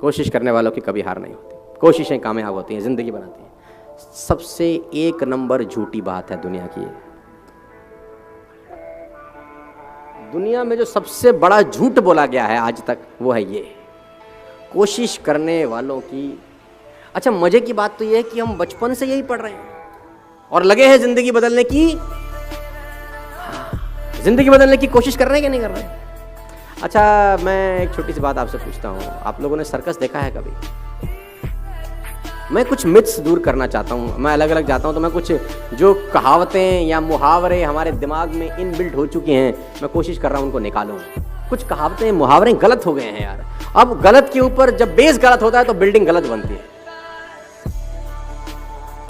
कोशिश करने वालों की कभी हार नहीं होती, कोशिशें कामयाब होती हैं, ज़िंदगी बनाती हैं। सबसे एक नंबर झूठी बात है दुनिया की, दुनिया में जो सबसे बड़ा झूठ बोला गया है आज तक वो है ये, कोशिश करने वालों की। अच्छा, मजे की बात तो ये है कि हम बचपन से यही पढ़ रहे हैं और लगे हैं जिंदगी बदलने की, जिंदगी बदलने की कोशिश कर रहे हैं कि नहीं कर रहे हैं? अच्छा, मैं एक छोटी सी बात आपसे पूछता हूँ, आप लोगों ने सर्कस देखा है कभी? मैं कुछ मिथ्स दूर करना चाहता हूँ, मैं अलग अलग जाता हूँ तो मैं कुछ जो कहावतें या मुहावरे हमारे दिमाग में इनबिल्ट हो चुके हैं, मैं कोशिश कर रहा हूँ उनको निकालूं। कुछ कहावतें मुहावरे गलत हो गए हैं यार। अब गलत के ऊपर जब बेस गलत होता है तो बिल्डिंग गलत बनती है।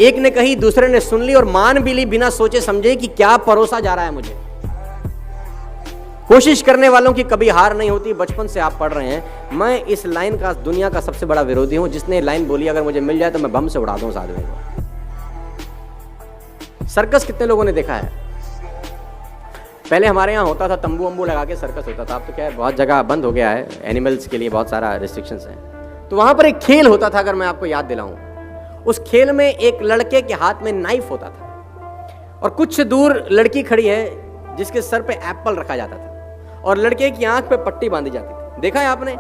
एक ने कही, दूसरे ने सुन ली और मान भी ली बिना सोचे समझे कि क्या परोसा जा रहा है मुझे। कोशिश करने वालों की कभी हार नहीं होती, बचपन से आप पढ़ रहे हैं। मैं इस लाइन का दुनिया का सबसे बड़ा विरोधी हूं, जिसने लाइन बोली अगर मुझे मिल जाए तो मैं बम से उड़ा दूं उस आदमी को। सर्कस कितने लोगों ने देखा है? पहले हमारे यहाँ होता था, तंबू वंबू लगा के सर्कस होता था। अब तो क्या है, बहुत जगह बंद हो गया है, एनिमल्स के लिए बहुत सारा रिस्ट्रिक्शंस है। तो वहां पर एक खेल होता था, अगर मैं आपको याद दिलाऊं, उस खेल में एक लड़के के हाथ में नाइफ होता था और कुछ दूर लड़की खड़ी है जिसके सर पे एप्पल रखा जाता था और लड़के की आंख पे पट्टी बांधी जाती थी। देखा है आपने?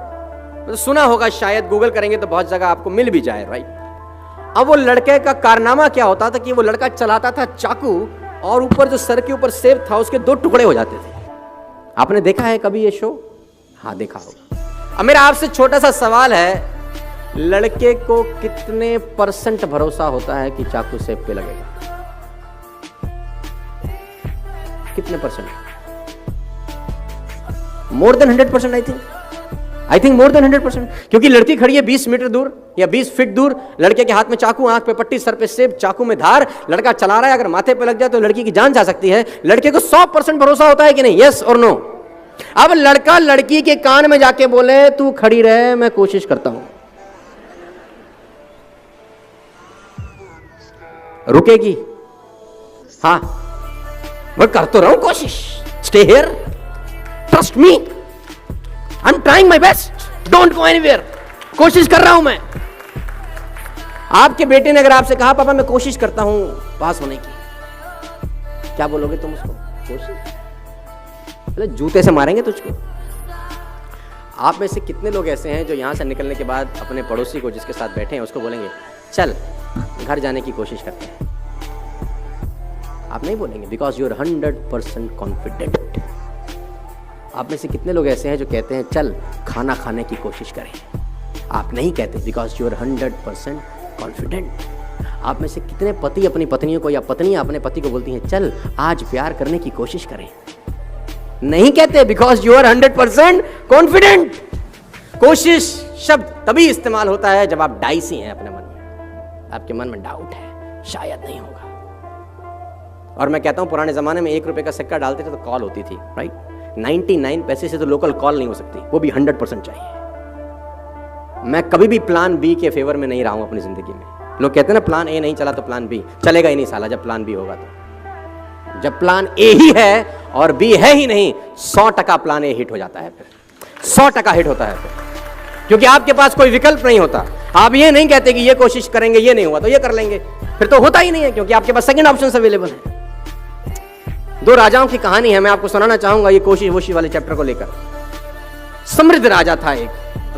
तो सुना होगा शायद, गूगल करेंगे तो बहुत जगह आपको मिल भी जाए, राइट? अब वो लड़के का कारनामा क्या होता था कि वो लड़का चलाता था चाकू और ऊपर जो सर के ऊपर सेब था उसके 2 टुकड़े हो जाते थे। आपने देखा है कभी ये शो? हाँ, देखा होगा। अब मेरा आपसे छोटा सा सवाल है, लड़के को कितने % भरोसा होता है कि चाकू सेब पे लगेगा? कितने %? More than 100%। I think more than 100%, क्योंकि लड़की खड़ी है 20 मीटर दूर या 20 फीट दूर, लड़के के हाथ में चाकू, आंख पे पट्टी, सर पे सेब, चाकू में धार, लड़का चला रहा है। अगर माथे पे लग जाए तो लड़की की जान जा सकती है। लड़के को 100% भरोसा होता है कि नहीं? यस और नो? अब लड़का लड़की के कान में जाके बोले, तू खड़ी रहे, मैं कोशिश करता हूं, रुकेगी? हाँ, मैं कर तो रहा हूं कोशिश, stay here, trust me, I am trying my best, don't go anywhere, कोशिश कर रहा हूं मैं। आपके बेटे ने अगर आपसे कहा, पापा मैं कोशिश करता हूं पास होने की, क्या बोलोगे तुम उसको? कोशिश? मतलब जूते से मारेंगे तुझको। आप में से कितने लोग ऐसे हैं जो यहां से निकलने के बाद अपने पड़ोसी को जिसके साथ बैठे हैं उसको बोलेंगे, चल घर जाने की कोशिश करते हैं? आप नहीं बोलेंगे, बिकॉज यू आर 100% कॉन्फिडेंट। आप में से कितने लोग ऐसे हैं जो कहते हैं, चल खाना खाने की कोशिश करें? आप नहीं कहते, बिकॉज यू आर 100% कॉन्फिडेंट। आप में से कितने पति अपनी पत्नियों को या पत्नियां अपने पति को बोलती हैं, चल आज प्यार करने की कोशिश करें? नहीं कहते, बिकॉज यू आर 100% कॉन्फिडेंट। कोशिश शब्द तभी इस्तेमाल होता है जब आप डाइसी हैं अपने मन में, आपके मन में डाउट है, शायद नहीं होगा। और मैं कहता हूं, पुराने जमाने में 1 रुपए का सिक्का डालते थे तो कॉल होती थी, राइट? 99 पैसे से तो लोकल कॉल नहीं हो सकती, वो भी 100% चाहिए। मैं कभी भी प्लान बी के फेवर में नहीं रहा हूं अपनी जिंदगी में। लोग कहते हैं ना, प्लान ए नहीं चला तो प्लान बी चलेगा ही नहीं साला। जब प्लान बी होगा तो, जब प्लान ए ही है और बी है ही नहीं, 100% प्लान ए हिट हो जाता है, फिर 100% हिट होता है फिर, क्योंकि आपके पास कोई विकल्प नहीं होता। आप ये नहीं कहते कि ये कोशिश करेंगे, ये नहीं हुआ तो ये कर लेंगे, फिर तो होता ही नहीं है, क्योंकि आपके पास सेकंड ऑप्शन अवेलेबल है। 2 राजाओं की कहानी है, मैं आपको सुनाना चाहूंगा ये कोशिश वोशी वाले चैप्टर को लेकर। समृद्ध राजा था एक,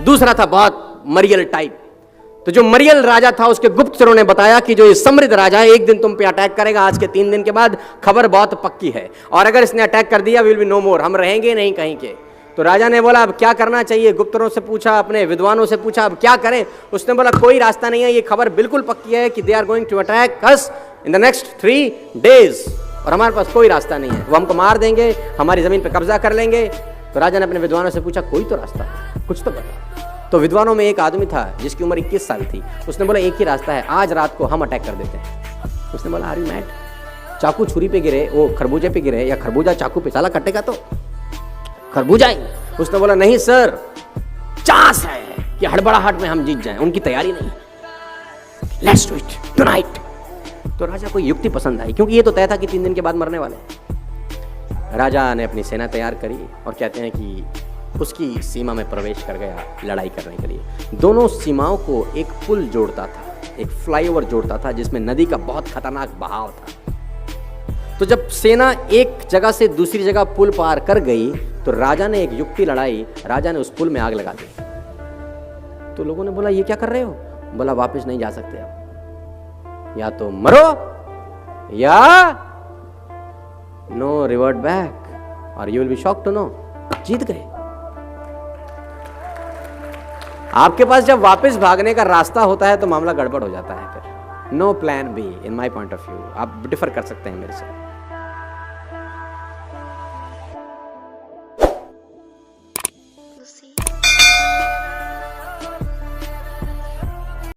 दूसरा था बहुत मरियल टाइप। तो जो मरियल राजा था उसके गुप्तचरों ने बताया कि जो ये समृद्ध राजा है एक दिन तुम पे अटैक करेगा, आज के 3 दिन के बाद खबर बहुत पक्की है, और अगर इसने अटैक कर दिया विल बी नो मोर, हम रहेंगे नहीं कहीं के। तो राजा ने बोला अब क्या करना चाहिए? गुप्तचरों से पूछा, अपने विद्वानों से पूछा, अब क्या करें? उसने बोला कोई रास्ता नहीं है, ये खबर बिल्कुल पक्की है कि they are going to attack us in the next 3 days, और हमारे पास कोई रास्ता नहीं है, वो हमको मार देंगे, हमारी जमीन पे कब्जा कर लेंगे। तो राजा ने अपने विद्वानों से पूछा कोई तो रास्ता है, कुछ तो बता। तो विद्वानों में एक आदमी था जिसकी उम्र 21 साल थी। उसने बोला एक ही रास्ता है, आज रात को हम अटैक कर देते हैं। उसने बोला आर यू मैड? चाकू छुरी पे गिरे, वो खरबूजे पे गिरे, या खरबूजा चाकू पे साला कटेगा तो खरबूजा ही। उसने बोला नहीं सर, चांस है कि हड़बड़ाहट में हम जीत जाएं, उनकी तैयारी नहीं, लेट्स डू इट टुनाइट। तो राजा को युक्ति पसंद आई, क्योंकि ये तो तय था कि 3 दिन के बाद मरने वाले हैं। राजा ने अपनी सेना तैयार करी और कहते हैं कि उसकी सीमा में प्रवेश कर गया लड़ाई करने के लिए। दोनों सीमाओं को एक पुल जोड़ता था, एक फ्लाईओवर जोड़ता था जिसमें नदी का बहुत खतरनाक बहाव था। तो जब सेना एक जगह से दूसरी जगह पुल पार कर गई तो राजा ने एक युक्ति लड़ाई, राजा ने उस पुल में आग लगा दी। तो लोगों ने बोला ये क्या कर रहे हो? बोला वापस नहीं जा सकते अब, या तो मरो या नो रिवर्ट बैक और you will be shocked to know, जीत गए। आपके पास जब वापस भागने का रास्ता होता है तो मामला गड़बड़ हो जाता है। फिर no plan B in my point of view. आप डिफर कर सकते हैं मेरे से।